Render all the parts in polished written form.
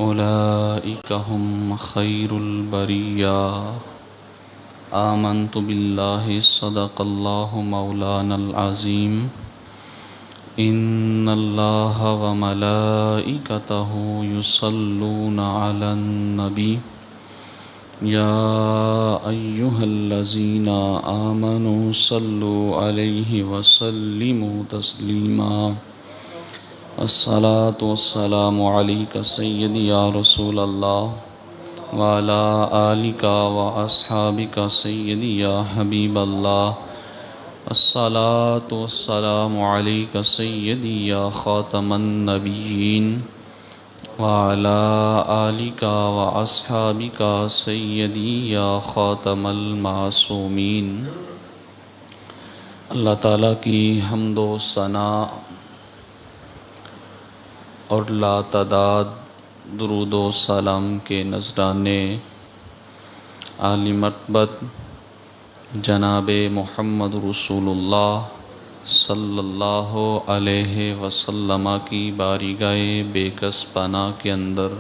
أولئك هم خير البرية. آمنت بالله صدق الله مولانا العظيم. إن الله وملائكته يصلون على النبي يا أيها الذين آمنوا صلوا عليه وسلموا تسليما. الصلاة والسلام عليك سيدي يا رسول الله وعلى آلك وأصحابك سيدي يا حبيب الله. الصلاة والسلام عليك سيدي يا خاتم النبيين وعلى آلك وأصحابك سيدي يا خاتم المعصومين. اللہ تعالیٰ کی حمد و ثنا اور لا تعداد درود و سلام کے نذرانے عالی مرتبت جناب محمد رسول اللہ صلی اللہ علیہ وسلم کی بارگاہ بے کس پناہ کے اندر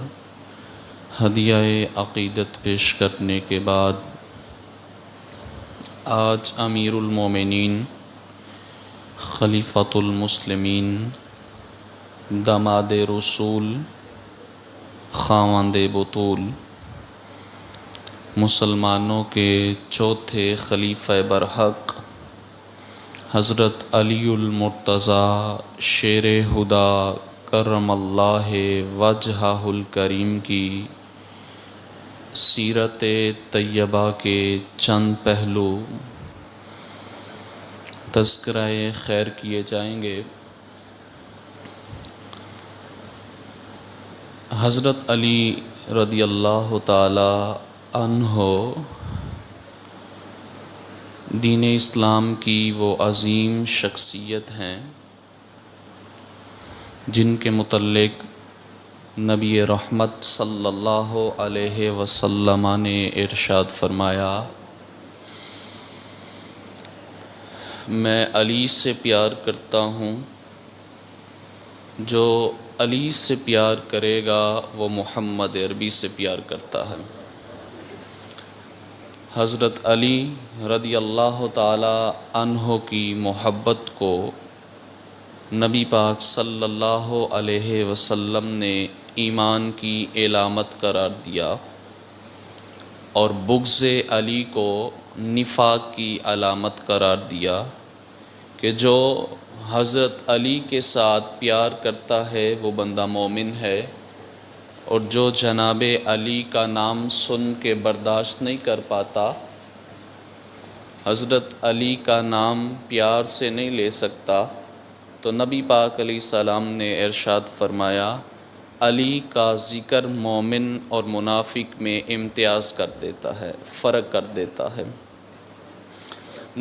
ہدیہ عقیدت پیش کرنے کے بعد آج امیر المومنین خلیفۃ المسلمین داماد رسول خاوند بطول مسلمانوں کے چوتھے خلیفہ برحق حضرت علی المرتضیٰ شیر خدا کرم اللہ وجہہ الکریم کی سیرت طیبہ کے چند پہلو تذکرہ خیر کیے جائیں گے۔ حضرت علی رضی اللہ تعالی عنہ دین اسلام کی وہ عظیم شخصیت ہیں جن کے متعلق نبی رحمت صلی اللہ علیہ وسلم نے ارشاد فرمایا، میں علی سے پیار کرتا ہوں، جو علی سے پیار کرے گا وہ محمد عربی سے پیار کرتا ہے۔ حضرت علی رضی اللہ تعالی عنہ کی محبت کو نبی پاک صلی اللہ علیہ وسلم نے ایمان کی علامت قرار دیا اور بغض علی کو نفاق کی علامت قرار دیا کہ جو حضرت علی کے ساتھ پیار کرتا ہے وہ بندہ مومن ہے، اور جو جناب علی کا نام سن کے برداشت نہیں کر پاتا، حضرت علی کا نام پیار سے نہیں لے سکتا، تو نبی پاک علیہ السلام نے ارشاد فرمایا علی کا ذکر مومن اور منافق میں امتیاز کر دیتا ہے، فرق کر دیتا ہے۔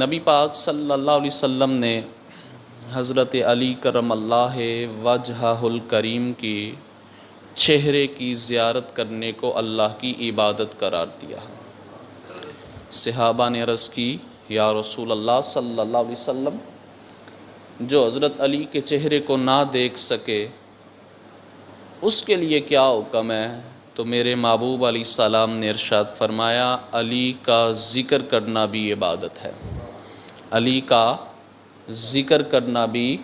نبی پاک صلی اللہ علیہ وسلم نے حضرت علی کرم اللہ وجہہ الکریم کی چہرے کی زیارت کرنے کو اللہ کی عبادت قرار دیا۔ صحابہ نے عرض کی، یا رسول اللہ صلی اللہ علیہ وسلم، جو حضرت علی کے چہرے کو نہ دیکھ سکے اس کے لیے کیا حکم ہے؟ تو میرے محبوب علیہ السلام نے ارشاد فرمایا علی کا ذکر کرنا بھی عبادت ہے، علی کا ذکر کرنا بھی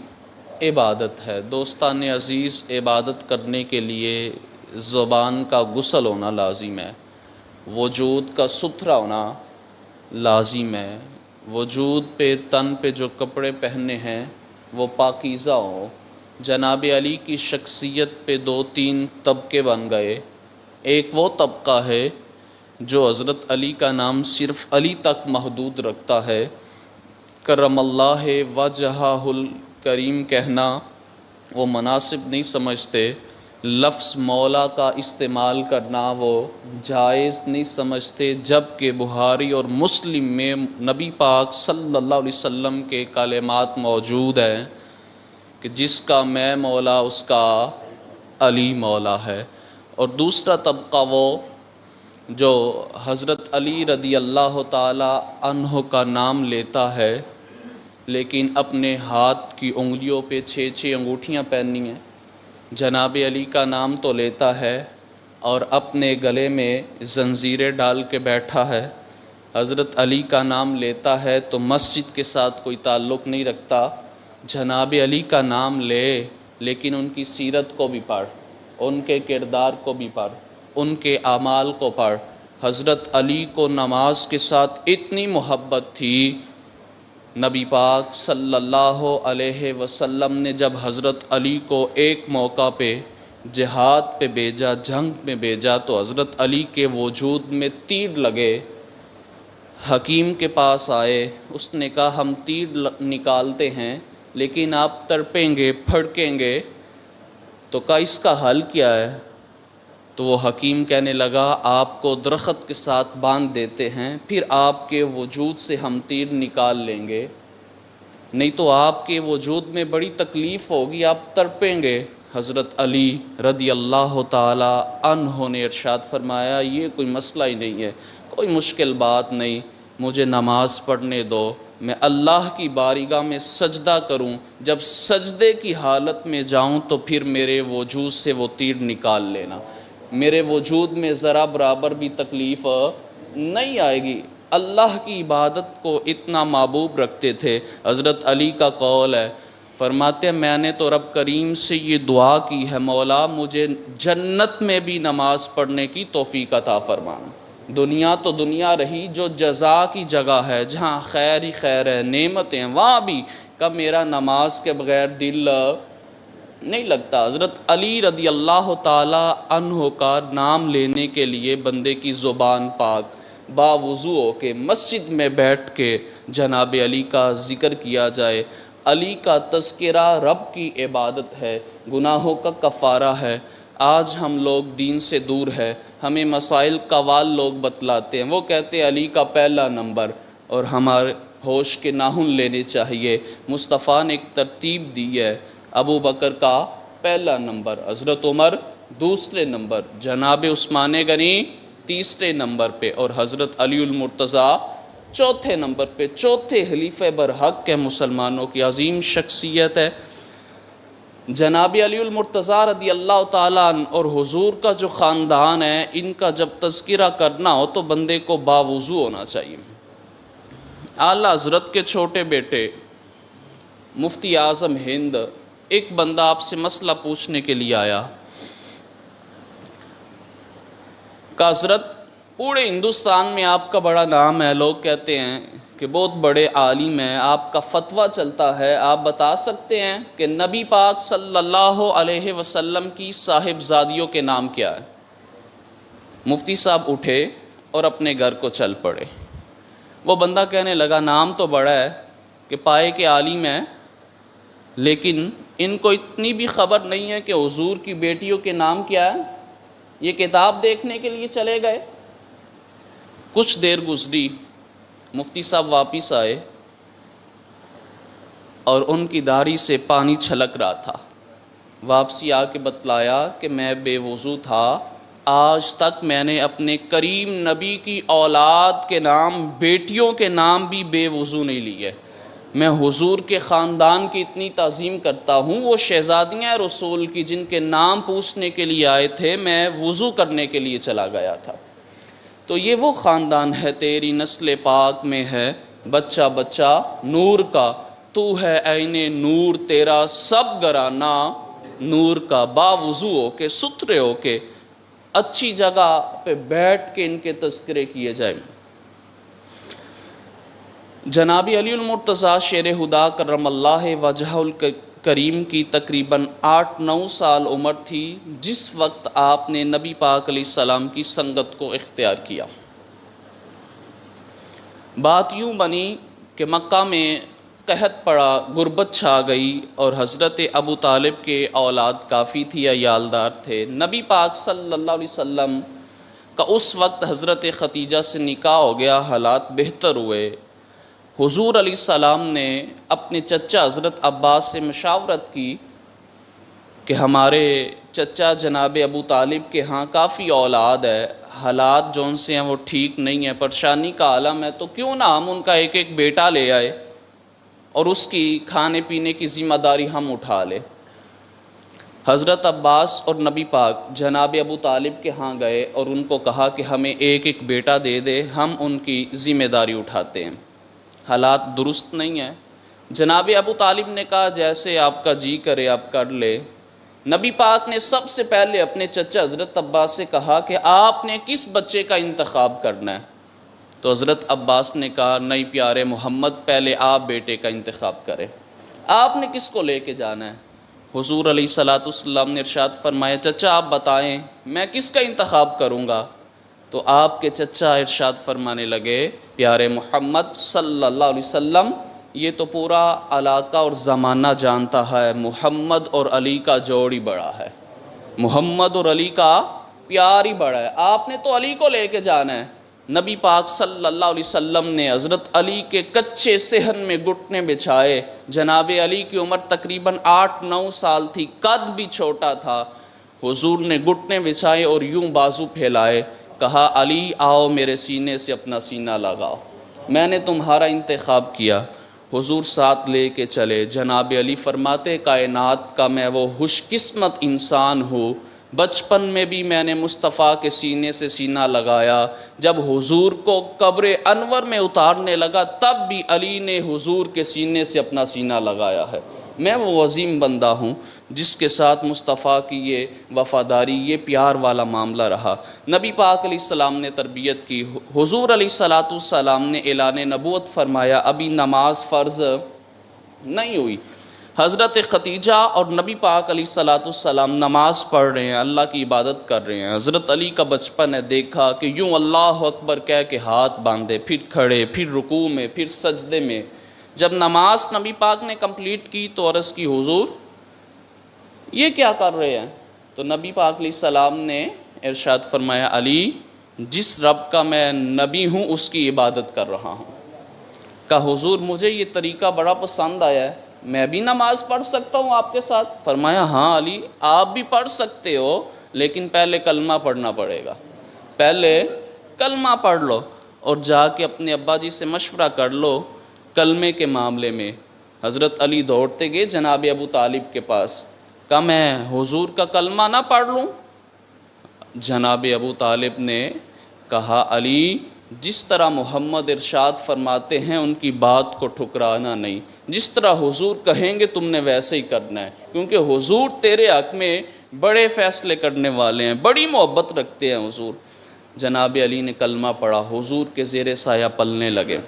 عبادت ہے۔ دوستان عزیز، عبادت کرنے کے لیے زبان کا غسل ہونا لازم ہے، وجود کا ستھرا ہونا لازم ہے، وجود پہ تن پہ جو کپڑے پہننے ہیں وہ پاکیزہ ہوں۔ جناب علی کی شخصیت پہ دو تین طبقے بن گئے۔ ایک وہ طبقہ ہے جو حضرت علی کا نام صرف علی تک محدود رکھتا ہے، کرم اللہ وجہہ الکریم کہنا وہ مناسب نہیں سمجھتے، لفظ مولا کا استعمال کرنا وہ جائز نہیں سمجھتے، جبکہ بخاری اور مسلم میں نبی پاک صلی اللہ علیہ وسلم کے کلمات موجود ہیں کہ جس کا میں مولا اس کا علی مولا ہے۔ اور دوسرا طبقہ وہ جو حضرت علی رضی اللہ تعالی عنہ کا نام لیتا ہے لیکن اپنے ہاتھ کی انگلیوں پہ 6 انگوٹھیاں پہننی ہیں، جناب علی کا نام تو لیتا ہے اور اپنے گلے میں زنجیریں ڈال کے بیٹھا ہے، حضرت علی کا نام لیتا ہے تو مسجد کے ساتھ کوئی تعلق نہیں رکھتا، جناب علی کا نام لے لیکن ان کی سیرت کو بھی پڑھ، ان کے کردار کو بھی پڑھ، ان کے اعمال کو پڑھ۔ حضرت علی کو نماز کے ساتھ اتنی محبت تھی، نبی پاک صلی اللہ علیہ وسلم نے جب حضرت علی کو ایک موقع پہ جہاد پہ بھیجا، جنگ میں بھیجا، تو حضرت علی کے وجود میں تیر لگے۔ حکیم کے پاس آئے، اس نے کہا ہم تیر نکالتے ہیں لیکن آپ تڑپیں گے، پھڑکیں گے، تو کہا اس کا حل کیا ہے؟ تو وہ حکیم کہنے لگا آپ کو درخت کے ساتھ باندھ دیتے ہیں، پھر آپ کے وجود سے ہم تیر نکال لیں گے، نہیں تو آپ کے وجود میں بڑی تکلیف ہوگی، آپ تڑپیں گے۔ حضرت علی رضی اللہ تعالی عنہ نے ارشاد فرمایا یہ کوئی مسئلہ ہی نہیں ہے، کوئی مشکل بات نہیں، مجھے نماز پڑھنے دو، میں اللہ کی بارگاہ میں سجدہ کروں، جب سجدے کی حالت میں جاؤں تو پھر میرے وجود سے وہ تیر نکال لینا، میرے وجود میں ذرا برابر بھی تکلیف نہیں آئے گی۔ اللہ کی عبادت کو اتنا محبوب رکھتے تھے۔ حضرت علی کا قول ہے، فرماتے ہیں میں نے تو رب کریم سے یہ دعا کی ہے، مولا مجھے جنت میں بھی نماز پڑھنے کی توفیق عطا فرمانا۔ دنیا تو دنیا رہی، جو جزا کی جگہ ہے، جہاں خیر ہی خیر ہے، نعمتیں، وہاں بھی کہ میرا نماز کے بغیر دل نہیں لگتا۔ حضرت علی رضی اللہ تعالی عنہ کا نام لینے کے لیے بندے کی زبان پاک، باوضو ہو کے مسجد میں بیٹھ کے جناب علی کا ذکر کیا جائے۔ علی کا تذکرہ رب کی عبادت ہے، گناہوں کا کفارہ ہے۔ آج ہم لوگ دین سے دور ہے، ہمیں مسائل قوال لوگ بتلاتے ہیں، وہ کہتے ہیں علی کا پہلا نمبر، اور ہمارے ہوش کے ناخن لینے چاہیے۔ مصطفیٰ نے ایک ترتیب دی ہے، ابو بکر کا پہلا نمبر، حضرت عمر دوسرے نمبر، جناب عثمان غنی تیسرے نمبر پہ، اور حضرت علی المرتضیٰ چوتھے نمبر پہ۔ چوتھے خلیفہ برحق ہے، مسلمانوں کی عظیم شخصیت ہے جناب علی المرتضیٰ رضی اللہ تعالیٰ عنہ، اور حضور کا جو خاندان ہے ان کا جب تذکرہ کرنا ہو تو بندے کو باوضو ہونا چاہیے۔ اعلیٰ حضرت کے چھوٹے بیٹے مفتی اعظم ہند، ایک بندہ آپ سے مسئلہ پوچھنے کے لیے آیا کہ حضرت پورے ہندوستان میں آپ کا بڑا نام ہے، لوگ کہتے ہیں کہ بہت بڑے عالم ہیں، آپ کا فتویٰ چلتا ہے، آپ بتا سکتے ہیں کہ نبی پاک صلی اللہ علیہ وسلم کی صاحبزادیوں کے نام کیا ہے؟ مفتی صاحب اٹھے اور اپنے گھر کو چل پڑے۔ وہ بندہ کہنے لگا نام تو بڑا ہے کہ پائے کے عالم ہیں، لیکن ان کو اتنی بھی خبر نہیں ہے کہ حضور کی بیٹیوں کے نام کیا ہے۔ یہ کتاب دیکھنے کے لیے چلے گئے۔ کچھ دیر گزری، مفتی صاحب واپس آئے اور ان کی داڑھی سے پانی چھلک رہا تھا۔ واپسی آ کے بتلایا کہ میں بے وضو تھا، آج تک میں نے اپنے کریم نبی کی اولاد کے نام، بیٹیوں کے نام بھی بے وضو نہیں لیے۔ میں حضور کے خاندان کی اتنی تعظیم کرتا ہوں، وہ شہزادیاں رسول کی جن کے نام پوچھنے کے لیے آئے تھے، میں وضو کرنے کے لیے چلا گیا تھا۔ تو یہ وہ خاندان ہے، تیری نسل پاک میں ہے بچہ بچہ نور کا، تو ہے عین نور، تیرا سب گھرانہ نور کا۔ باوضو ہو کے، ستھرے ہو کے، اچھی جگہ پہ بیٹھ کے ان کے تذکرے کیے جائیں۔ جناب علی المرتضیٰ شیر خدا کرم اللہ وجہہ الکریم کی تقریباً 8-9 سال عمر تھی جس وقت آپ نے نبی پاک علیہ السلام کی سنگت کو اختیار کیا۔ بات یوں بنی کہ مکہ میں قحط پڑا، غربت چھا گئی، اور حضرت ابو طالب کے اولاد کافی تھی، عیالدار تھے۔ نبی پاک صلی اللہ علیہ وسلم کا اس وقت حضرت ختیجہ سے نکاح ہو گیا، حالات بہتر ہوئے۔ حضور علیہ السلام نے اپنے چچا حضرت عباس سے مشاورت کی کہ ہمارے چچا جناب ابو طالب کے ہاں کافی اولاد ہے، حالات جو ان سے ہیں وہ ٹھیک نہیں ہیں، پریشانی کا عالم ہے، تو کیوں نہ ہم ان کا ایک ایک بیٹا لے آئے اور اس کی کھانے پینے کی ذمہ داری ہم اٹھا لیں۔ حضرت عباس اور نبی پاک جناب ابو طالب کے ہاں گئے اور ان کو کہا کہ ہمیں ایک ایک بیٹا دے دے، ہم ان کی ذمہ داری اٹھاتے ہیں۔ حالات درست نہیں ہیں۔ جناب ابو طالب نے کہا جیسے آپ کا جی کرے آپ کر لے۔ نبی پاک نے سب سے پہلے اپنے چچا حضرت عباس سے کہا کہ آپ نے کس بچے کا انتخاب کرنا ہے؟ تو حضرت عباس نے کہا نہیں پیارے محمد، پہلے آپ بیٹے کا انتخاب کریں، آپ نے کس کو لے کے جانا ہے؟ حضور علیہ الصلاۃ والسلام نے ارشاد فرمایا چچا آپ بتائیں میں کس کا انتخاب کروں گا؟ تو آپ کے چچا ارشاد فرمانے لگے پیارے محمد صلی اللہ علیہ وسلم، یہ تو پورا علاقہ اور زمانہ جانتا ہے محمد اور علی کا جوڑ ہی بڑا ہے، محمد اور علی کا پیار ہی بڑا ہے، آپ نے تو علی کو لے کے جانا ہے۔ نبی پاک صلی اللہ علیہ وسلم نے حضرت علی کے کچے صحن میں گھٹنے بچھائے۔ جناب علی کی عمر تقریباً 8-9 سال تھی، قد بھی چھوٹا تھا۔ حضور نے گھٹنے بچھائے اور یوں بازو پھیلائے، کہا علی آؤ میرے سینے سے اپنا سینہ لگاؤ، میں نے تمہارا انتخاب کیا۔ حضور ساتھ لے کے چلے۔ جناب علی فرماتے کائنات کا میں وہ خوش قسمت انسان ہوں، بچپن میں بھی میں نے مصطفیٰ کے سینے سے سینہ لگایا، جب حضور کو قبر انور میں اتارنے لگا تب بھی علی نے حضور کے سینے سے اپنا سینہ لگایا ہے۔ میں وہ عظیم بندہ ہوں جس کے ساتھ مصطفیٰ کی یہ وفاداری، یہ پیار والا معاملہ رہا۔ نبی پاک علیہ السلام نے تربیت کی۔ حضور علیہ الصلاۃ والسلام نے اعلان نبوت فرمایا، ابھی نماز فرض نہیں ہوئی۔ حضرت خدیجہ اور نبی پاک علیہ الصلاۃ والسلام نماز پڑھ رہے ہیں، اللہ کی عبادت کر رہے ہیں۔ حضرت علی کا بچپن ہے، دیکھا کہ یوں اللہ اکبر کہہ کے ہاتھ باندھے، پھر کھڑے، پھر رکوع میں، پھر سجدے میں۔ جب نماز نبی پاک نے کمپلیٹ کی تو عرض کی حضور یہ کیا کر رہے ہیں؟ تو نبی پاک علیہ السلام نے ارشاد فرمایا علی جس رب کا میں نبی ہوں اس کی عبادت کر رہا ہوں۔ کہا حضور مجھے یہ طریقہ بڑا پسند آیا ہے، میں بھی نماز پڑھ سکتا ہوں آپ کے ساتھ؟ فرمایا ہاں علی آپ بھی پڑھ سکتے ہو، لیکن پہلے کلمہ پڑھنا پڑے گا، پہلے کلمہ پڑھ لو اور جا کے اپنے ابا جی سے مشورہ کر لو کلمے کے معاملے میں۔ حضرت علی دوڑتے گئے جناب ابو طالب کے پاس، کہا میں حضور کا کلمہ نہ پڑھ لوں؟ جناب ابو طالب نے کہا علی جس طرح محمد ارشاد فرماتے ہیں ان کی بات کو ٹھکرانا نہیں، جس طرح حضور کہیں گے تم نے ویسے ہی کرنا ہے، کیونکہ حضور تیرے حق میں بڑے فیصلے کرنے والے ہیں، بڑی محبت رکھتے ہیں حضور۔ جناب علی نے کلمہ پڑھا، حضور کے زیر سایہ پلنے لگے۔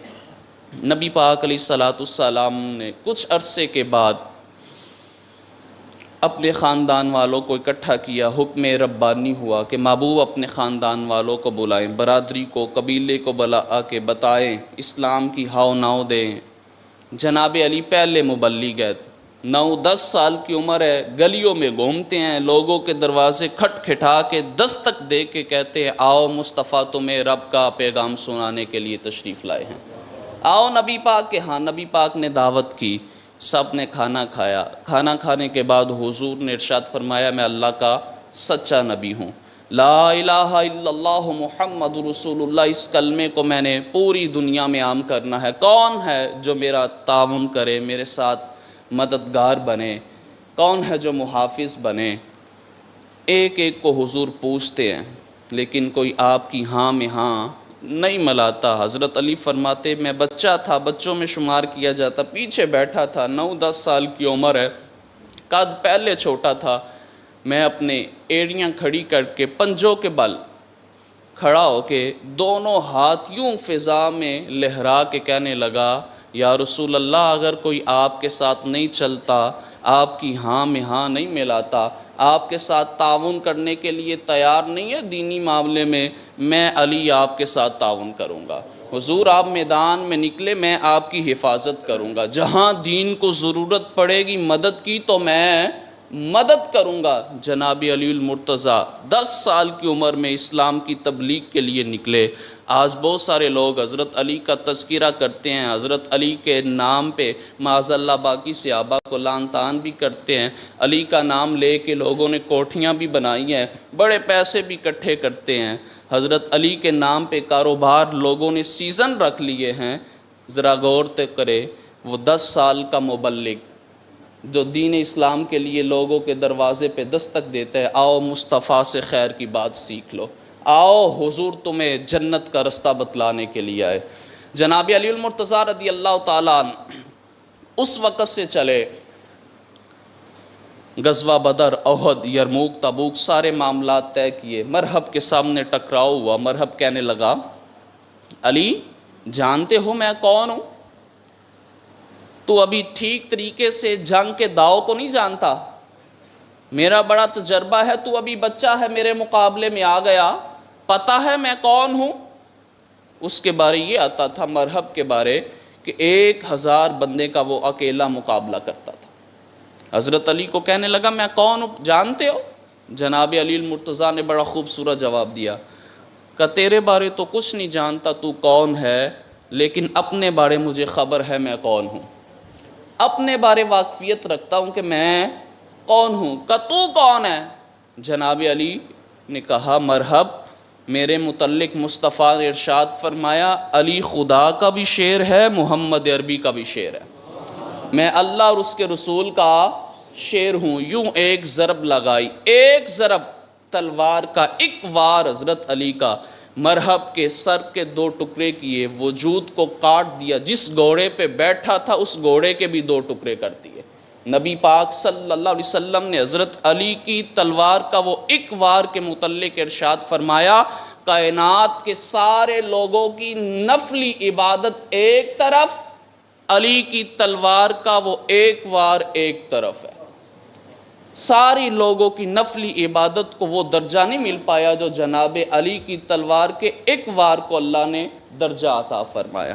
نبی پاک علیہ الصلاۃ والسلام نے کچھ عرصے کے بعد اپنے خاندان والوں کو اکٹھا کیا، حکم ربانی ہوا کہ محبوب اپنے خاندان والوں کو بلائیں، برادری کو، قبیلے کو بلا کے بتائیں، اسلام کی ہاؤ ناؤ دیں۔ جناب علی پہلے مبلغ ہے، 9-10 سال کی عمر ہے، گلیوں میں گھومتے ہیں، لوگوں کے دروازے کھٹکھٹا کے دستک دے کے کہتے ہیں آؤ مصطفیٰ تمہیں رب کا پیغام سنانے کے لیے تشریف لائے ہیں، آؤ نبی پاک کے ہاں۔ نبی پاک نے دعوت کی، سب نے کھانا کھایا۔ کھانا کھانے کے بعد حضور نے ارشاد فرمایا میں اللہ کا سچا نبی ہوں، لا الہ الا اللہ محمد رسول اللہ، اس کلمے کو میں نے پوری دنیا میں عام کرنا ہے۔ کون ہے جو میرا تعاون کرے، میرے ساتھ مددگار بنے؟ کون ہے جو محافظ بنے؟ ایک ایک کو حضور پوچھتے ہیں، لیکن کوئی آپ کی ہاں میں ہاں نہیں ملاتا۔ حضرت علی فرماتے میں بچہ تھا، بچوں میں شمار کیا جاتا، پیچھے بیٹھا تھا، 9-10 سال کی عمر ہے، قد پہلے چھوٹا تھا، میں اپنے ایڑیاں کھڑی کر کے پنجوں کے بل کھڑا ہو کے دونوں ہاتھ یوں فضا میں لہرا کے کہنے لگا یا رسول اللہ اگر کوئی آپ کے ساتھ نہیں چلتا، آپ کی ہاں میں ہاں نہیں ملاتا، آپ کے ساتھ تعاون کرنے کے لیے تیار نہیں ہے دینی معاملے میں علی آپ کے ساتھ تعاون کروں گا۔ حضور آپ میدان میں نکلے، میں آپ کی حفاظت کروں گا، جہاں دین کو ضرورت پڑے گی مدد کی تو میں مدد کروں گا۔ جناب علی المرتضیٰ 10 سال کی عمر میں اسلام کی تبلیغ کے لیے نکلے۔ آج بہت سارے لوگ حضرت علی کا تذکرہ کرتے ہیں، حضرت علی کے نام پہ معاذ اللہ باقی صحابہ کو لعن طعن بھی کرتے ہیں، علی کا نام لے کے لوگوں نے کوٹھیاں بھی بنائی ہیں، بڑے پیسے بھی اکٹھے کرتے ہیں، حضرت علی کے نام پہ کاروبار لوگوں نے سیزن رکھ لیے ہیں۔ ذرا غور کرے، وہ 10 سال کا مبلغ جو دین اسلام کے لیے لوگوں کے دروازے پہ دستک دیتا ہے، آؤ مصطفیٰ سے خیر کی بات سیکھ لو، آؤ حضور تمہیں جنت کا رستہ بتلانے کے لیے آئے۔ جناب علی المرتضیٰ رضی اللہ تعالیٰ عنہ اس وقت سے چلے، غزوہ بدر، احد، یرموک، تبوک، سارے معاملات طے کیے، مرحب کے سامنے ٹکراؤ ہوا۔ مرحب کہنے لگا، علی جانتے ہو میں کون ہوں؟ تو ابھی ٹھیک طریقے سے جنگ کے داؤ کو نہیں جانتا، میرا بڑا تجربہ ہے، تو ابھی بچہ ہے، میرے مقابلے میں آ گیا، پتہ ہے میں کون ہوں؟ اس کے بارے یہ آتا تھا، مرحب کے بارے، کہ 1000 بندے کا وہ اکیلا مقابلہ کرتا تھا۔ حضرت علی کو کہنے لگا، میں کون ہوں جانتے ہو؟ جناب علی المرتضیٰ نے بڑا خوبصورت جواب دیا کہ تیرے بارے تو کچھ نہیں جانتا تو کون ہے، لیکن اپنے بارے مجھے خبر ہے میں کون ہوں، اپنے بارے واقفیت رکھتا ہوں کہ میں کون ہوں۔ کہ تو کون ہے؟ جناب علی نے کہا، مرحب، میرے متعلق مصطفیٰ نے ارشاد فرمایا، علی خدا کا بھی شعر ہے، محمد عربی کا بھی شعر ہے، میں اللہ اور اس کے رسول کا شعر ہوں۔ یوں ایک ضرب لگائی، ایک ضرب تلوار کا، ایک وار حضرت علی کا، مرحب کے سر کے 2 ٹکڑے کیے، وجود کو کاٹ دیا، جس گھوڑے پہ بیٹھا تھا اس گھوڑے کے بھی 2 ٹکڑے کر دیے۔ نبی پاک صلی اللہ علیہ وسلم نے حضرت علی کی تلوار کا وہ ایک وار کے متعلق ارشاد فرمایا، کائنات کے سارے لوگوں کی نفلی عبادت ایک طرف، علی کی تلوار کا وہ ایک وار ایک طرف ہے۔ ساری لوگوں کی نفلی عبادت کو وہ درجہ نہیں مل پایا جو جناب علی کی تلوار کے ایک وار کو اللہ نے درجہ عطا فرمایا۔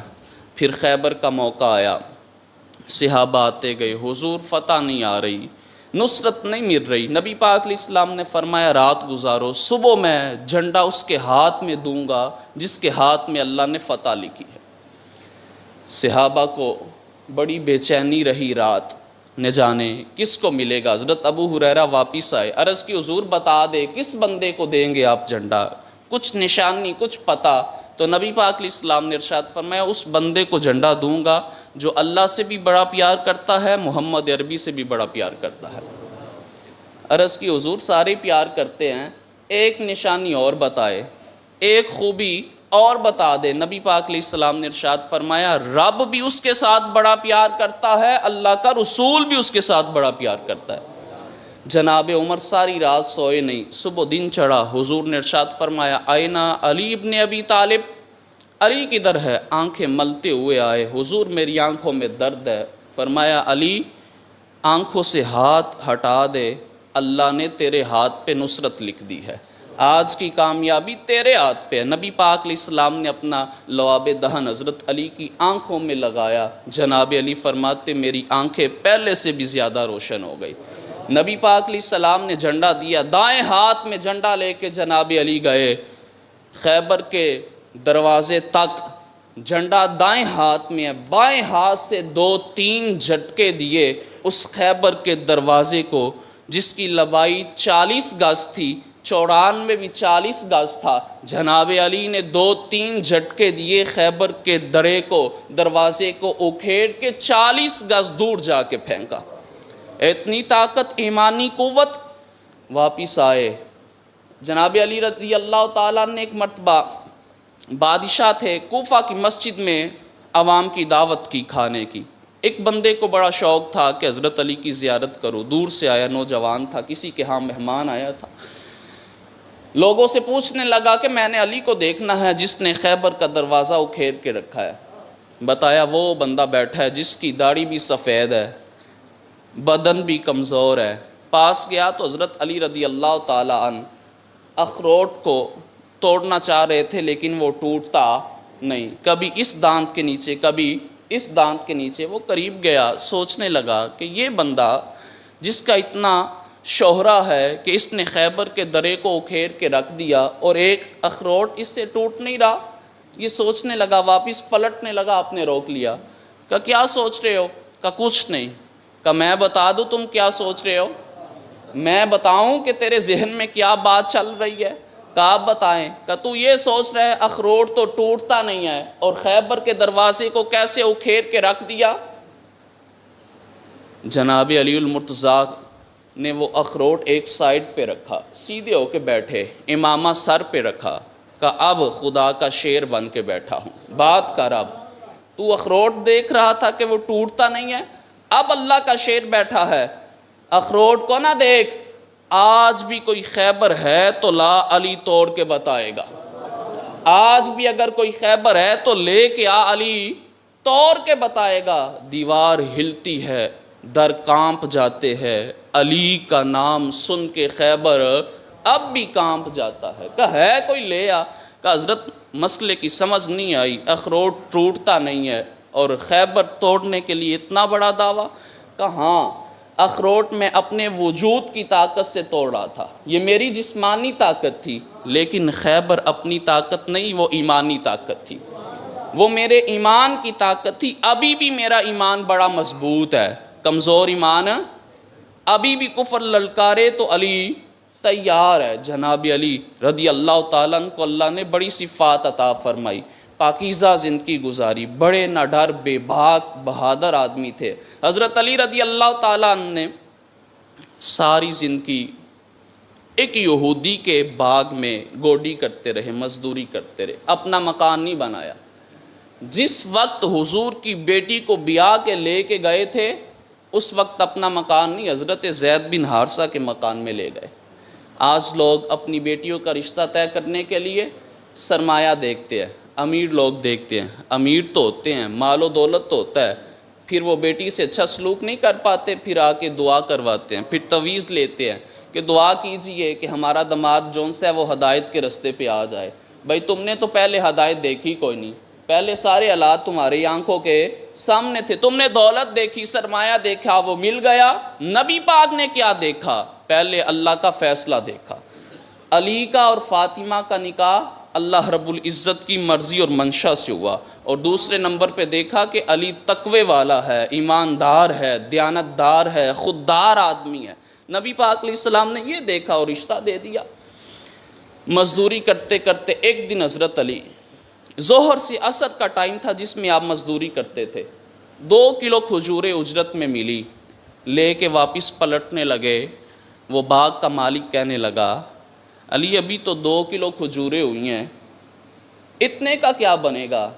پھر خیبر کا موقع آیا، صحابہ آتے گئے، حضور فتح نہیں آ رہی، نصرت نہیں مل رہی۔ نبی پاک علیہ السلام نے فرمایا، رات گزارو، صبح میں جھنڈا اس کے ہاتھ میں دوں گا جس کے ہاتھ میں اللہ نے فتح لکھی ہے۔ صحابہ کو بڑی بے چینی رہی رات، نہ جانے کس کو ملے گا۔ حضرت ابو ہریرہ واپس آئے، عرض کی حضور بتا دے کس بندے کو دیں گے آپ جھنڈا، کچھ نشانی کچھ پتہ؟ تو نبی پاک علیہ السلام نے ارشاد فرمایا، اس بندے کو جھنڈا دوں گا جو اللہ سے بھی بڑا پیار کرتا ہے، محمد عربی سے بھی بڑا پیار کرتا ہے۔ عرض کی حضور سارے پیار کرتے ہیں، ایک نشانی اور بتائے، ایک خوبی اور بتا دے۔ نبی پاک علیہ السلام نے ارشاد فرمایا، رب بھی اس کے ساتھ بڑا پیار کرتا ہے، اللہ کا رسول بھی اس کے ساتھ بڑا پیار کرتا ہے۔ جناب عمر ساری رات سوئے نہیں، صبح دن چڑھا، حضور نے ارشاد فرمایا، آئینہ علی ابن ابی طالب، علی کدھر ہے؟ آنکھیں ملتے ہوئے آئے، حضور میری آنکھوں میں درد ہے۔ فرمایا، علی آنکھوں سے ہاتھ ہٹا دے، اللہ نے تیرے ہاتھ پہ نصرت لکھ دی ہے، آج کی کامیابی تیرے ہاتھ پہ ہے۔ نبی پاک علیہ السلام نے اپنا لعاب دہن حضرت علی کی آنکھوں میں لگایا، جناب علی فرماتے میری آنکھیں پہلے سے بھی زیادہ روشن ہو گئی۔ نبی پاک علیہ السلام نے جھنڈا دیا، دائیں ہاتھ میں جھنڈا لے کے جناب علی گئے خیبر کے دروازے تک، جھنڈا دائیں ہاتھ میں ہے، بائیں ہاتھ سے 2-3 جھٹکے دیے اس خیبر کے دروازے کو، جس کی لمبائی 40 گز تھی، چوڑان میں بھی 40 گز تھا۔ جناب علی نے 2-3 جھٹکے دیے، خیبر کے درے کو، دروازے کو اکھیڑ کے 40 گز دور جا کے پھینکا۔ اتنی طاقت، ایمانی قوت۔ واپس آئے، جناب علی رضی اللہ تعالیٰ نے ایک مرتبہ، بادشاہ تھے، کوفہ کی مسجد میں عوام کی دعوت کی کھانے کی۔ ایک بندے کو بڑا شوق تھا کہ حضرت علی کی زیارت کرو، دور سے آیا، نوجوان تھا، کسی کے ہاں مہمان آیا تھا، لوگوں سے پوچھنے لگا کہ میں نے علی کو دیکھنا ہے جس نے خیبر کا دروازہ اکھیڑ کے رکھا ہے۔ بتایا وہ بندہ بیٹھا ہے جس کی داڑھی بھی سفید ہے، بدن بھی کمزور ہے۔ پاس گیا تو حضرت علی رضی اللہ تعالیٰ عنہ اخروٹ کو توڑنا چاہ رہے تھے، لیکن وہ ٹوٹتا نہیں، کبھی اس دانت کے نیچے کبھی اس دانت کے نیچے۔ وہ قریب گیا، سوچنے لگا کہ یہ بندہ جس کا اتنا شہرہ ہے کہ اس نے خیبر کے درے کو اکھیڑ کے رکھ دیا اور ایک اخروٹ اس سے ٹوٹ نہیں رہا، یہ سوچنے لگا، واپس پلٹنے لگا، آپ نے روک لیا۔ کہا کیا سوچ رہے ہو؟ کہا کچھ نہیں۔ کہا میں بتا دوں تم کیا سوچ رہے ہو؟ میں بتاؤں کہ تیرے ذہن میں کیا بات چل رہی ہے؟ کہا آپ بتائیں۔ کہ تو یہ سوچ رہے اخروٹ تو ٹوٹتا نہیں ہے اور خیبر کے دروازے کو کیسے اکھیڑ کے رکھ دیا؟ جناب علی المرتضیٰ نے وہ اخروٹ ایک سائڈ پہ رکھا، سیدھے ہو کے بیٹھے، امامہ سر پہ رکھا، کہا اب خدا کا شیر بن کے بیٹھا ہوں، بات کر اب، تو اخروٹ دیکھ رہا تھا کہ وہ ٹوٹتا نہیں ہے، اب اللہ کا شیر بیٹھا ہے، اخروٹ کو نہ دیکھ، آج بھی کوئی خیبر ہے تو لا، علی توڑ کے بتائے گا، آج بھی اگر کوئی خیبر ہے تو لے کے آ، علی توڑ کے بتائے گا، دیوار ہلتی ہے، در کانپ جاتے ہیں، علی کا نام سن کے خیبر اب بھی کانپ جاتا ہے، کہا ہے کوئی لے آ، کہا حضرت مسئلے کی سمجھ نہیں آئی، اخروٹ ٹوٹتا نہیں ہے اور خیبر توڑنے کے لیے اتنا بڑا دعویٰ، کہا ہاں اخروٹ میں اپنے وجود کی طاقت سے توڑ رہا تھا، یہ میری جسمانی طاقت تھی، لیکن خیبر اپنی طاقت نہیں، وہ ایمانی طاقت تھی، وہ میرے ایمان کی طاقت تھی، ابھی بھی میرا ایمان بڑا مضبوط ہے، کمزور ایمان ابھی بھی کفر للکارے تو علی تیار ہے۔ جناب علی رضی اللہ تعالیٰ عنہ کو اللہ نے بڑی صفات عطا فرمائی، پاکیزہ زندگی گزاری، بڑے نہ ڈر بے باک بہادر آدمی تھے۔ حضرت علی رضی اللہ تعالیٰ عنہ نے ساری زندگی ایک یہودی کے باغ میں گوڈی کرتے رہے، مزدوری کرتے رہے، اپنا مکان نہیں بنایا۔ جس وقت حضور کی بیٹی کو بیاہ کے لے کے گئے تھے اس وقت اپنا مکان نہیں، حضرت زید بن حارثہ کے مکان میں لے گئے۔ آج لوگ اپنی بیٹیوں کا رشتہ طے کرنے کے لیے سرمایہ دیکھتے ہیں، امیر لوگ دیکھتے ہیں، امیر تو ہوتے ہیں، مال و دولت تو ہوتا ہے، پھر وہ بیٹی سے اچھا سلوک نہیں کر پاتے، پھر آ کے دعا کرواتے ہیں، پھر تویز لیتے ہیں کہ دعا کیجئے کہ ہمارا داماد جون سے ہے وہ ہدایت کے رستے پہ آ جائے۔ بھائی تم نے تو پہلے ہدایت دیکھی کوئی نہیں، پہلے سارے حالات تمہاری آنکھوں کے سامنے تھے، تم نے دولت دیکھی، سرمایہ دیکھا، وہ مل گیا۔ نبی پاک نے کیا دیکھا؟ پہلے اللہ کا فیصلہ دیکھا۔ علی کا اور فاطمہ کا نکاح اللہ رب العزت کی مرضی اور منشا سے ہوا، اور دوسرے نمبر پہ دیکھا کہ علی تقوی والا ہے، ایماندار ہے، دیانتدار ہے، خوددار آدمی ہے۔ نبی پاک علیہ السلام نے یہ دیکھا اور رشتہ دے دیا۔ مزدوری کرتے کرتے ایک دن حضرت علی، ظہر سے عصر کا ٹائم تھا جس میں آپ مزدوری کرتے تھے، 2 کلو کھجوریں اجرت میں ملی، لے کے واپس پلٹنے لگے۔ وہ باغ کا مالک کہنے لگا علی ابھی تو 2 کلو کھجوریں ہوئی ہیں، اتنے کا کیا بنے گا؟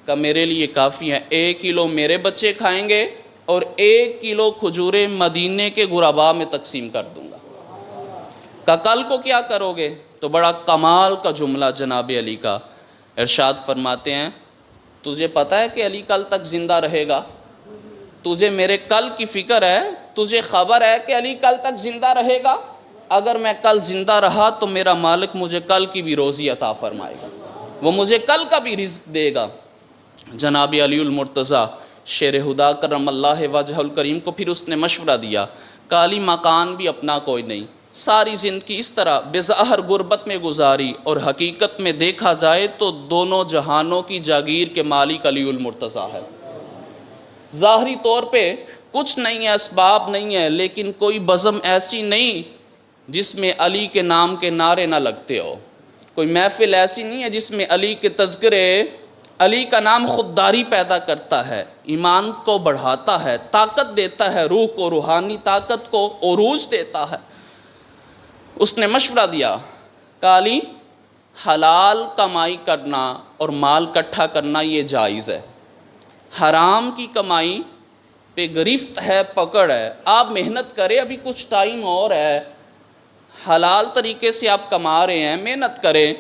کہ میرے لیے کافی ہے، 1 کلو میرے بچے کھائیں گے اور 1 کلو کھجوریں مدینے کے غرباء میں تقسیم کر دوں گا۔ کہ کل کو کیا کرو گے؟ تو بڑا کمال کا جملہ جناب علی کا، ارشاد فرماتے ہیں تجھے پتہ ہے کہ علی کل تک زندہ رہے گا؟ تجھے میرے کل کی فکر ہے؟ تجھے خبر ہے کہ علی کل تک زندہ رہے گا؟ اگر میں کل زندہ رہا تو میرا مالک مجھے کل کی بھی روزی عطا فرمائے گا، وہ مجھے کل کا بھی رزق دے گا۔ جناب علی المرتضیٰ شیر خدا کرم اللہ وجہ الکریم کو پھر اس نے مشورہ دیا کہ علی مکان بھی اپنا کوئی نہیں، ساری زندگی اس طرح بے ظاہر غربت میں گزاری، اور حقیقت میں دیکھا جائے تو دونوں جہانوں کی جاگیر کے مالک علی المرتضیٰ ہے۔ ظاہری طور پہ کچھ نہیں ہے، اسباب نہیں ہے، لیکن کوئی بزم ایسی نہیں جس میں علی کے نام کے نعرے نہ لگتے ہو، کوئی محفل ایسی نہیں ہے جس میں علی کے تذکرے، علی کا نام خودداری پیدا کرتا ہے، ایمان کو بڑھاتا ہے، طاقت دیتا ہے، روح کو، روحانی طاقت کو عروج دیتا ہے۔ اس نے مشورہ دیا کہ علی حلال کمائی کرنا اور مال اکٹھا کرنا یہ جائز ہے، حرام کی کمائی پہ گرفت ہے، پکڑ ہے، آپ محنت کریں، ابھی کچھ ٹائم اور ہے، حلال طریقے سے آپ کما رہے ہیں، محنت کریں،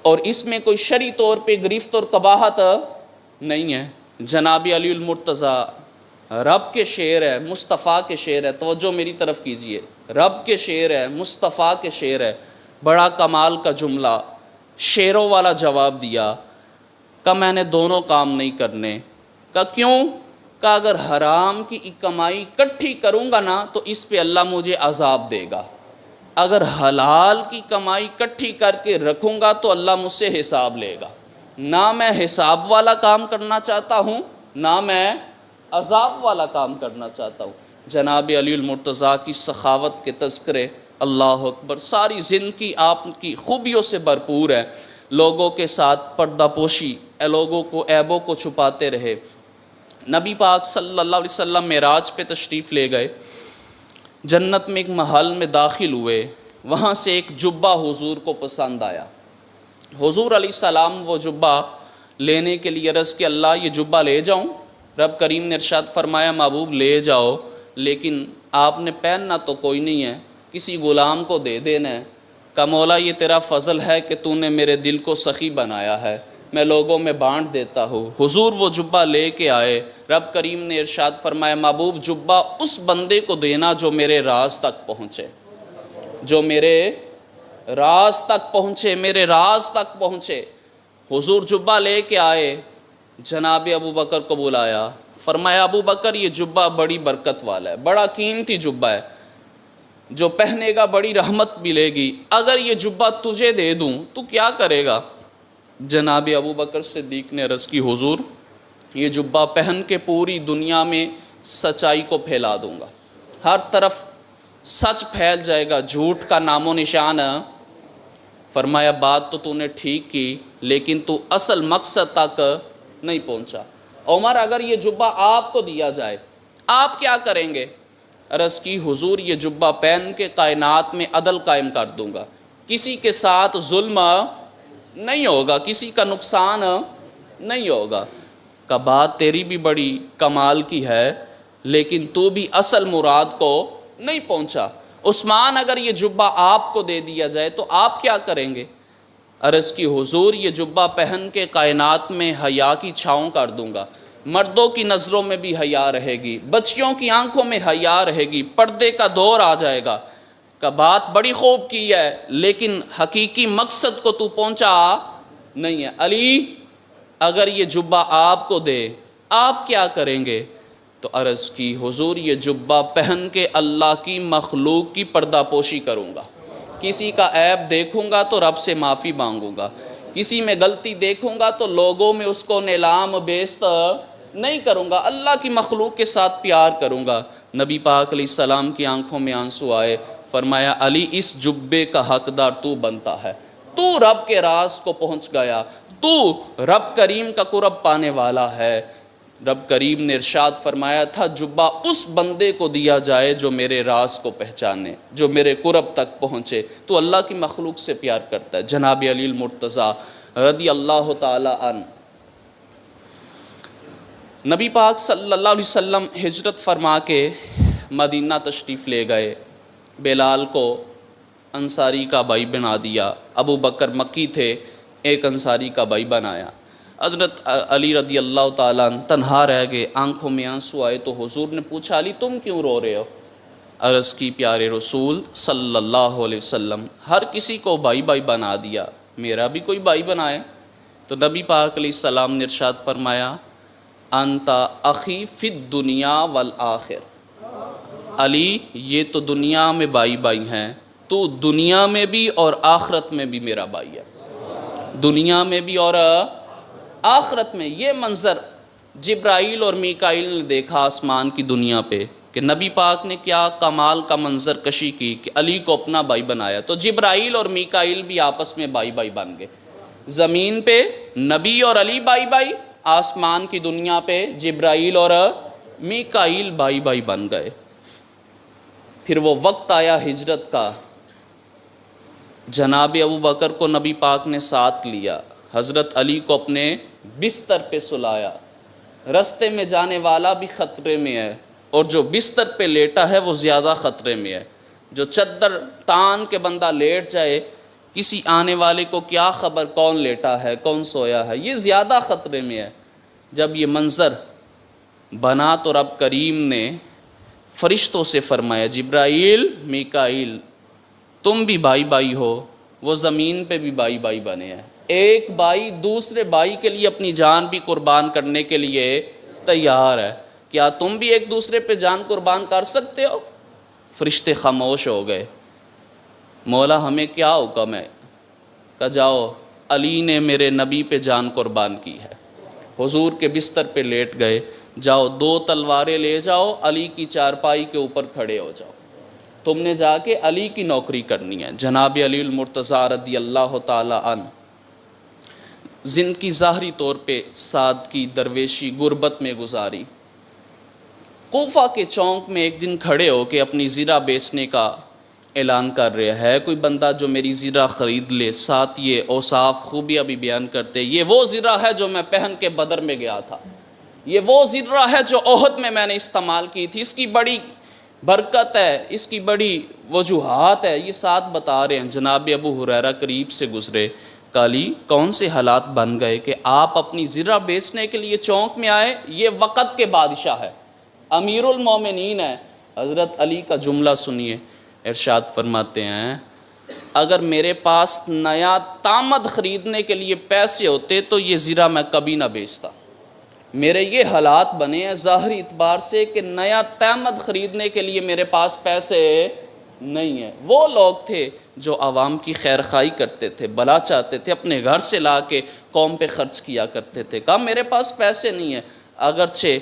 اور اس میں کوئی شرعی طور پہ گرفت اور قباحت نہیں ہے۔ جناب علی المرتضیٰ رب کے شعر ہے، مصطفیٰ کے شعر ہے، توجہ میری طرف کیجئے، رب کے شعر ہے، مصطفیٰ کے شعر ہے، بڑا کمال کا جملہ، شعروں والا جواب دیا کہ میں نے دونوں کام نہیں کرنے۔ کہ کیوں؟ کہ اگر حرام کی کمائی اکٹھی کروں گا نا تو اس پہ اللہ مجھے عذاب دے گا، اگر حلال کی کمائی اکٹھی کر کے رکھوں گا تو اللہ مجھ سے حساب لے گا۔ نہ میں حساب والا کام کرنا چاہتا ہوں، نہ میں عذاب والا کام کرنا چاہتا ہوں۔ جناب علی المرتضیٰ کی سخاوت کے تذکرے، اللہ اکبر، ساری زندگی آپ کی خوبیوں سے بھرپور ہے، لوگوں کے ساتھ پردہ پوشی، لوگوں کو عیبوں کو چھپاتے رہے، نبی پاک صلی اللہ علیہ وسلم معراج پہ تشریف لے گئے، جنت میں ایک محل میں داخل ہوئے، وہاں سے ایک جبہ حضور کو پسند آیا۔ حضور علیہ السلام وہ جبہ لینے کے لیے عرض کہ اللہ یہ جبہ لے جاؤں؟ رب کریم نے ارشاد فرمایا محبوب لے جاؤ، لیکن آپ نے پہننا تو کوئی نہیں ہے، کسی غلام کو دے دینا ہے۔ کہ مولا یہ تیرا فضل ہے کہ تو نے میرے دل کو سخی بنایا ہے، میں لوگوں میں بانٹ دیتا ہوں۔ حضور وہ جبہ لے کے آئے، رب کریم نے ارشاد فرمایا محبوب جبہ اس بندے کو دینا جو میرے راز تک پہنچے، جو میرے راز تک پہنچے، میرے راز تک پہنچے۔ حضور جبہ لے کے آئے، جناب ابو بکر کو بلایا، فرمایا ابو بکر یہ جبہ بڑی برکت والا ہے، بڑا قیمتی جبہ ہے، جو پہنے گا بڑی رحمت ملے گی، اگر یہ جبہ تجھے دے دوں تو کیا کرے گا؟ جناب ابو بکر صدیق نے عرض کی حضور یہ جبہ پہن کے پوری دنیا میں سچائی کو پھیلا دوں گا، ہر طرف سچ پھیل جائے گا، جھوٹ کا نام و نشان۔ فرمایا بات تو نے ٹھیک کی، لیکن تو اصل مقصد تک نہیں پہنچا۔ عمر اگر یہ جبہ آپ کو دیا جائے آپ کیا کریں گے؟ عرض کی حضور یہ جبہ پہن کے کائنات میں عدل قائم کر دوں گا، کسی کے ساتھ ظلم نہیں ہوگا، کسی کا نقصان نہیں ہوگا۔ کہ بات تیری بھی بڑی کمال کی ہے، لیکن تو بھی اصل مراد کو نہیں پہنچا۔ عثمان اگر یہ جبہ آپ کو دے دیا جائے تو آپ کیا کریں گے؟ عرض کی حضور یہ جبہ پہن کے کائنات میں حیا کی چھاؤں کر دوں گا، مردوں کی نظروں میں بھی حیا رہے گی، بچیوں کی آنکھوں میں حیا رہے گی، پردے کا دور آ جائے گا۔ کہ بات بڑی خوب کی ہے، لیکن حقیقی مقصد کو تو پہنچا نہیں ہے۔ علی اگر یہ جبہ آپ کو دے آپ کیا کریں گے؟ تو عرض کی حضور یہ جبہ پہن کے اللہ کی مخلوق کی پردہ پوشی کروں گا، کسی کا عیب دیکھوں گا تو رب سے معافی مانگوں گا، کسی میں غلطی دیکھوں گا تو لوگوں میں اس کو نیلام بیست نہیں کروں گا، اللہ کی مخلوق کے ساتھ پیار کروں گا۔ نبی پاک علیہ السلام کی آنکھوں میں آنسو آئے، فرمایا علی اس جبے کا حقدار تو بنتا ہے، تو رب کے راز کو پہنچ گیا، تو رب کریم کا قرب پانے والا ہے۔ رب کریم نے ارشاد فرمایا تھا جبہ اس بندے کو دیا جائے جو میرے راز کو پہچانے، جو میرے قرب تک پہنچے، تو اللہ کی مخلوق سے پیار کرتا ہے۔ جناب علی المرتضیٰ رضی اللہ تعالی عنہ، نبی پاک صلی اللہ علیہ وسلم ہجرت فرما کے مدینہ تشریف لے گئے، بلال کو انصاری کا بھائی بنا دیا، ابو بکر مکی تھے، ایک انصاری کا بھائی بنایا۔ حضرت علی رضی اللہ تعالیٰ عنہ تنہا رہ گئے، آنکھوں میں آنسو آئے تو حضور نے پوچھا علی تم کیوں رو رہے ہو؟ عرض کی پیارے رسول صلی اللہ علیہ وسلم ہر کسی کو بھائی بھائی بنا دیا، میرا بھی کوئی بھائی بنائے۔ تو نبی پاک علیہ السلام نے ارشاد فرمایا انت اخی فی الدنیا والآخر، علی یہ تو دنیا میں بھائی بھائی ہیں، تو دنیا میں بھی اور آخرت میں بھی میرا بھائی ہے، دنیا میں بھی اور آخرت میں۔ یہ منظر جبرائیل اور میکائیل نے دیکھا آسمان کی دنیا پہ کہ نبی پاک نے کیا کمال کا منظر کشی کی کہ علی کو اپنا بھائی بنایا، تو جبرائیل اور میکائیل بھی آپس میں بھائی بھائی بن گئے۔ زمین پہ نبی اور علی بھائی بھائی، آسمان کی دنیا پہ جبرائیل اور میکائیل بھائی بھائی بن گئے۔ پھر وہ وقت آیا ہجرت کا، جناب ابو بکر کو نبی پاک نے ساتھ لیا، حضرت علی کو اپنے بستر پہ سلایا، رستے میں جانے والا بھی خطرے میں ہے اور جو بستر پہ لیٹا ہے وہ زیادہ خطرے میں ہے۔ جو چادر تان کے بندہ لیٹ جائے، کسی آنے والے کو کیا خبر کون لیٹا ہے کون سویا ہے، یہ زیادہ خطرے میں ہے۔ جب یہ منظر بنا تو رب کریم نے فرشتوں سے فرمایا جبرائیل میکائیل تم بھی بھائی بھائی ہو، وہ زمین پہ بھی بھائی بھائی بنے ہیں، ایک بھائی دوسرے بھائی کے لیے اپنی جان بھی قربان کرنے کے لیے تیار ہے، کیا تم بھی ایک دوسرے پہ جان قربان کر سکتے ہو؟ فرشتے خاموش ہو گئے، مولا ہمیں کیا حکم ہے؟ کہ جاؤ علی نے میرے نبی پہ جان قربان کی ہے۔ حضور کے بستر پہ لیٹ گئے، جاؤ 2 تلواریں لے جاؤ، علی کی چارپائی کے اوپر کھڑے ہو جاؤ، تم نے جا کے علی کی نوکری کرنی ہے۔ جناب علی المرتضیٰ رضی اللہ تعالی عنہ زندگی ظاہری طور پہ سادگی درویشی غربت میں گزاری۔ کوفہ کے چونک میں ایک دن کھڑے ہو کے اپنی زرہ بیچنے کا اعلان کر رہا ہے، کوئی بندہ جو میری زرہ خرید لے، ساتھ یہ اوصاف خوبیاں بھی بیان کرتے، یہ وہ زرہ ہے جو میں پہن کے بدر میں گیا تھا، یہ وہ زرہ ہے جو احد میں نے استعمال کی تھی، اس کی بڑی برکت ہے، اس کی بڑی وجوہات ہے، یہ ساتھ بتا رہے ہیں۔ جناب ابو ہریرہ قریب سے گزرے، کالی کون سے حالات بن گئے کہ آپ اپنی زرہ بیچنے کے لیے چونک میں آئے؟ یہ وقت کے بادشاہ ہے، امیر المومنین ہے۔ حضرت علی کا جملہ سنیے، ارشاد فرماتے ہیں اگر میرے پاس نیا تامد خریدنے کے لیے پیسے ہوتے تو یہ زرہ میں کبھی نہ بیچتا۔ میرے یہ حالات بنے ہیں ظاہری اعتبار سے کہ نیا تامد خریدنے کے لیے میرے پاس پیسے نہیں ہیں۔ وہ لوگ تھے جو عوام کی خیرخواہی کرتے تھے، بلا چاہتے تھے، اپنے گھر سے لا کے قوم پہ خرچ کیا کرتے تھے۔ کہا میرے پاس پیسے نہیں ہیں، اگرچہ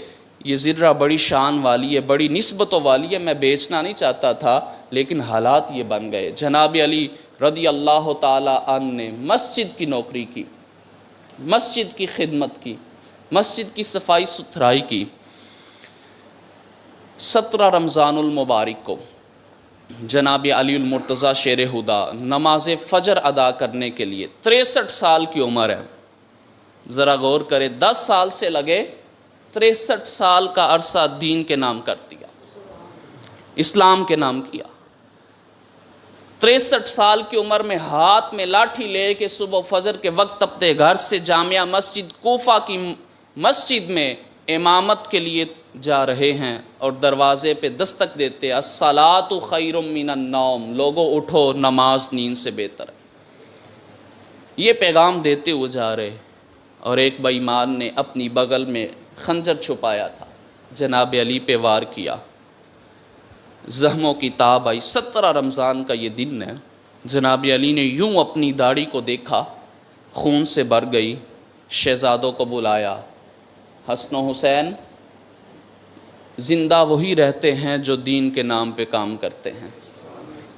یہ زرہ بڑی شان والی ہے، بڑی نسبتوں والی ہے، میں بیچنا نہیں چاہتا تھا، لیکن حالات یہ بن گئے۔ جناب علی رضی اللہ تعالی عنہ نے مسجد کی نوکری کی، مسجد کی خدمت کی، مسجد کی صفائی ستھرائی کی۔ 17 رمضان المبارک کو جناب علی المرتضیٰ شیر ہدا نماز فجر ادا کرنے کے لیے 63 سال کی عمر ہے، ذرا غور کرے، 10 سال سے لگے 63 سال کا عرصہ دین کے نام کر دیا، اسلام کے نام کیا۔ 63 سال کی عمر میں ہاتھ میں لاٹھی لے کے صبح فجر کے وقت اپنے گھر سے جامعہ مسجد کوفہ کی مسجد میں امامت کے لیے جا رہے ہیں، اور دروازے پہ دستک دیتے، الصلاۃ خیر من النوم، لوگوں اٹھو، نماز نیند سے بہتر ہے، یہ پیغام دیتے ہوئے جا رہے۔ اور ایک بے ایمان نے اپنی بغل میں خنجر چھپایا تھا، جناب علی پہ وار کیا، زخموں کی تاب آئی۔ 17 رمضان کا یہ دن ہے، جناب علی نے یوں اپنی داڑھی کو دیکھا، خون سے بھر گئی، شہزادوں کو بلایا، حسن و حسین زندہ وہی رہتے ہیں جو دین کے نام پہ کام کرتے ہیں،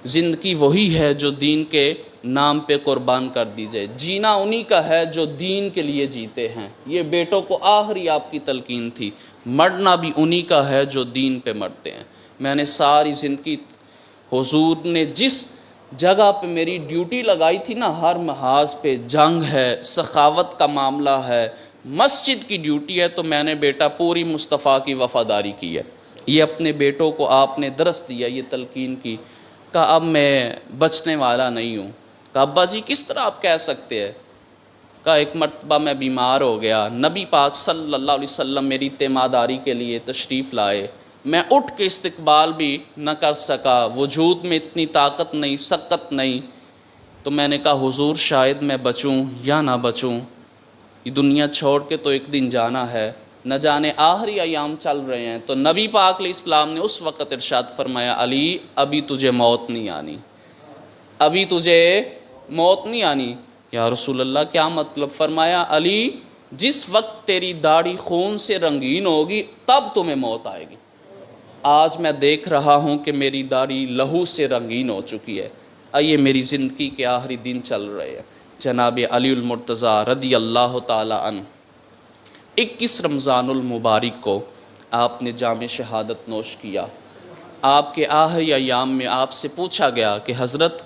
زندگی وہی ہے جو دین کے نام پہ قربان کر دی جائے، جینا انہی کا ہے جو دین کے لیے جیتے ہیں۔ یہ بیٹوں کو آخری آپ کی تلقین تھی، مرنا بھی انہی کا ہے جو دین پہ مرتے ہیں۔ میں نے ساری زندگی حضور نے جس جگہ پہ میری ڈیوٹی لگائی تھی نا، ہر محاذ پہ جنگ ہے، سخاوت کا معاملہ ہے، مسجد کی ڈیوٹی ہے، تو میں نے بیٹا پوری مصطفیٰ کی وفاداری کی ہے۔ یہ اپنے بیٹوں کو آپ نے درس دیا، یہ تلقین کی۔ کہا اب میں بچنے والا نہیں ہوں۔ کہا ابا جی کس طرح آپ کہہ سکتے ہیں؟ کہا ایک مرتبہ میں بیمار ہو گیا، نبی پاک صلی اللہ علیہ وسلم میری تیمارداری کے لیے تشریف لائے، میں اٹھ کے استقبال بھی نہ کر سکا، وجود میں اتنی طاقت نہیں، سکت نہیں، تو میں نے کہا حضور شاید میں بچوں یا نہ بچوں، یہ دنیا چھوڑ کے تو ایک دن جانا ہے، نہ جانے آخری ایام چل رہے ہیں۔ تو نبی پاک علیہ السلام نے اس وقت ارشاد فرمایا علی ابھی تجھے موت نہیں آنی، ابھی تجھے موت نہیں آنی۔ یا رسول اللہ کیا مطلب؟ فرمایا علی جس وقت تیری داڑھی خون سے رنگین ہوگی تب تمہیں موت آئے گی۔ آج میں دیکھ رہا ہوں کہ میری داڑھی لہو سے رنگین ہو چکی ہے، آئیے میری زندگی کے آخری دن چل رہے ہیں۔ جناب علی المرتضیٰ رضی اللہ تعالی عنہ 21 رمضان المبارک کو آپ نے جام شہادت نوش کیا۔ آپ کے آخری ایام میں آپ سے پوچھا گیا کہ حضرت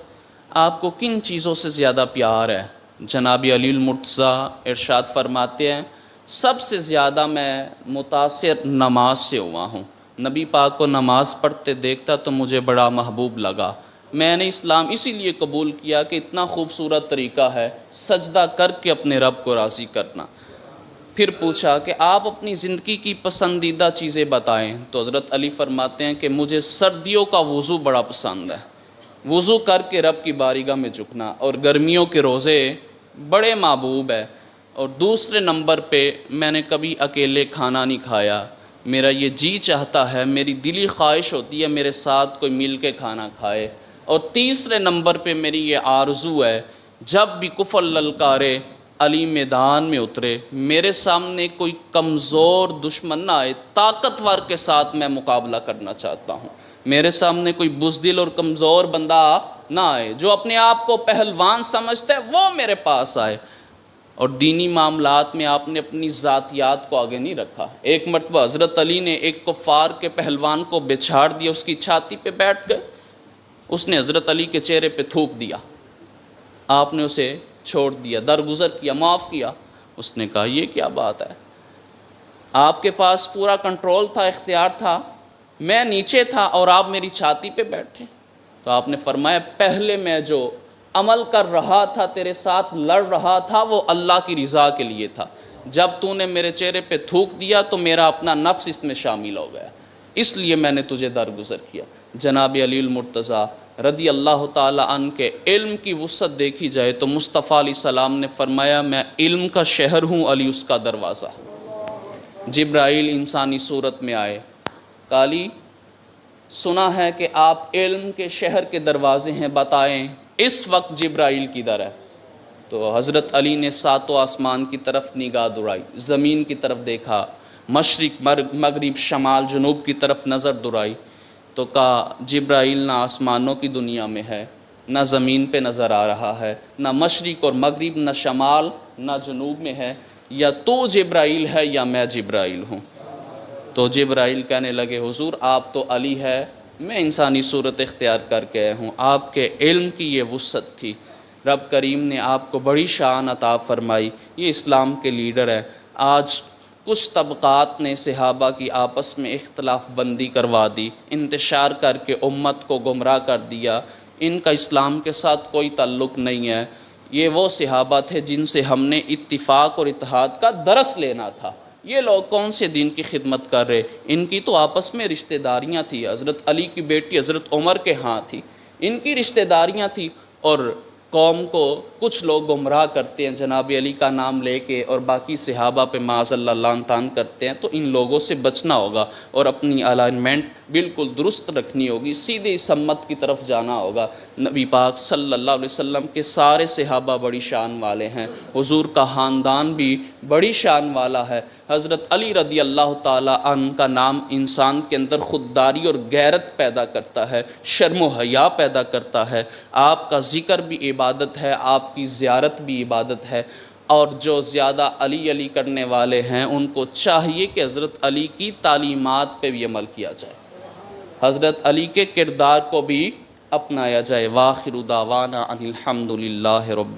آپ کو کن چیزوں سے زیادہ پیار ہے؟ جناب علی المرتضیٰ ارشاد فرماتے ہیں سب سے زیادہ میں متاثر نماز سے ہوا ہوں، نبی پاک کو نماز پڑھتے دیکھتا تو مجھے بڑا محبوب لگا، میں نے اسلام اسی لیے قبول کیا کہ اتنا خوبصورت طریقہ ہے سجدہ کر کے اپنے رب کو راضی کرنا۔ پھر پوچھا کہ آپ اپنی زندگی کی پسندیدہ چیزیں بتائیں، تو حضرت علی فرماتے ہیں کہ مجھے سردیوں کا وضو بڑا پسند ہے، وضو کر کے رب کی بارگاہ میں جھکنا، اور گرمیوں کے روزے بڑے محبوب ہے، اور دوسرے نمبر پہ میں نے کبھی اکیلے کھانا نہیں کھایا، میرا یہ جی چاہتا ہے، میری دلی خواہش ہوتی ہے میرے ساتھ کوئی مل کے کھانا کھائے، اور تیسرے نمبر پہ میری یہ آرزو ہے جب بھی کفر للکارے علی میدان میں اترے میرے سامنے کوئی کمزور دشمن نہ آئے، طاقتور کے ساتھ میں مقابلہ کرنا چاہتا ہوں، میرے سامنے کوئی بزدل اور کمزور بندہ نہ آئے، جو اپنے آپ کو پہلوان سمجھتا ہے وہ میرے پاس آئے، اور دینی معاملات میں آپ نے اپنی ذاتیات کو آگے نہیں رکھا۔ ایک مرتبہ حضرت علی نے ایک کفار کے پہلوان کو بچھاڑ دیا، اس کی چھاتی پہ بیٹھ گئے، اس نے حضرت علی کے چہرے پہ تھوک دیا، آپ نے اسے چھوڑ دیا، درگزر کیا، معاف کیا۔ اس نے کہا یہ کیا بات ہے، آپ کے پاس پورا کنٹرول تھا، اختیار تھا، میں نیچے تھا اور آپ میری چھاتی پہ بیٹھے۔ تو آپ نے فرمایا پہلے میں جو عمل کر رہا تھا، تیرے ساتھ لڑ رہا تھا، وہ اللہ کی رضا کے لیے تھا، جب تو نے میرے چہرے پہ تھوک دیا تو میرا اپنا نفس اس میں شامل ہو گیا، اس لیے میں نے تجھے درگزر کیا۔ جناب علی المرتضیٰ رضی اللہ تعالی عنہ کے علم کی وسعت دیکھی جائے تو مصطفیٰ علیہ السلام نے فرمایا میں علم کا شہر ہوں، علی اس کا دروازہ۔ جبرائیل انسانی صورت میں آئے، علی سنا ہے کہ آپ علم کے شہر کے دروازے ہیں، بتائیں اس وقت جبرائیل کدھر ہے؟ تو حضرت علی نے ساتوں آسمان کی طرف نگاہ دوڑائی، زمین کی طرف دیکھا، مشرق مغرب شمال جنوب کی طرف نظر دوڑائی، تو کہا جبرائیل نہ آسمانوں کی دنیا میں ہے، نہ زمین پہ نظر آ رہا ہے، نہ مشرق اور مغرب، نہ شمال نہ جنوب میں ہے، یا تو جبرائیل ہے یا میں جبرائیل ہوں۔ تو جبرائیل کہنے لگے حضور آپ تو علی ہے، میں انسانی صورت اختیار کر کے ہوں، آپ کے علم کی یہ وسعت تھی، رب کریم نے آپ کو بڑی شان عطا فرمائی، یہ اسلام کے لیڈر ہے۔ آج کچھ طبقات نے صحابہ کی آپس میں اختلاف بندی کروا دی، انتشار کر کے امت کو گمراہ کر دیا، ان کا اسلام کے ساتھ کوئی تعلق نہیں ہے۔ یہ وہ صحابہ تھے جن سے ہم نے اتفاق اور اتحاد کا درس لینا تھا۔ یہ لوگ کون سے دین کی خدمت کر رہے، ان کی تو آپس میں رشتہ داریاں تھیں، حضرت علی کی بیٹی حضرت عمر کے ہاں تھی، ان کی رشتہ داریاں تھیں، اور قوم کو کچھ لوگ گمراہ کرتے ہیں جناب علی کا نام لے کے اور باقی صحابہ پہ معاذ اللہ لعن طعن کرتے ہیں، تو ان لوگوں سے بچنا ہوگا اور اپنی الائنمنٹ بالکل درست رکھنی ہوگی، سیدھے سمت کی طرف جانا ہوگا۔ نبی پاک صلی اللہ علیہ وسلم کے سارے صحابہ بڑی شان والے ہیں، حضور کا خاندان بھی بڑی شان والا ہے۔ حضرت علی رضی اللہ تعالی عنہ کا نام انسان کے اندر خودداری اور غیرت پیدا کرتا ہے، شرم و حیا پیدا کرتا ہے۔ آپ کا ذکر بھی عبادت ہے، آپ کی زیارت بھی عبادت ہے، اور جو زیادہ علی علی کرنے والے ہیں ان کو چاہیے کہ حضرت علی کی تعلیمات پہ بھی عمل کیا جائے، حضرت علی کے کردار کو بھی اپنایا جائے۔ وآخر دعوانا ان الحمد للہ رب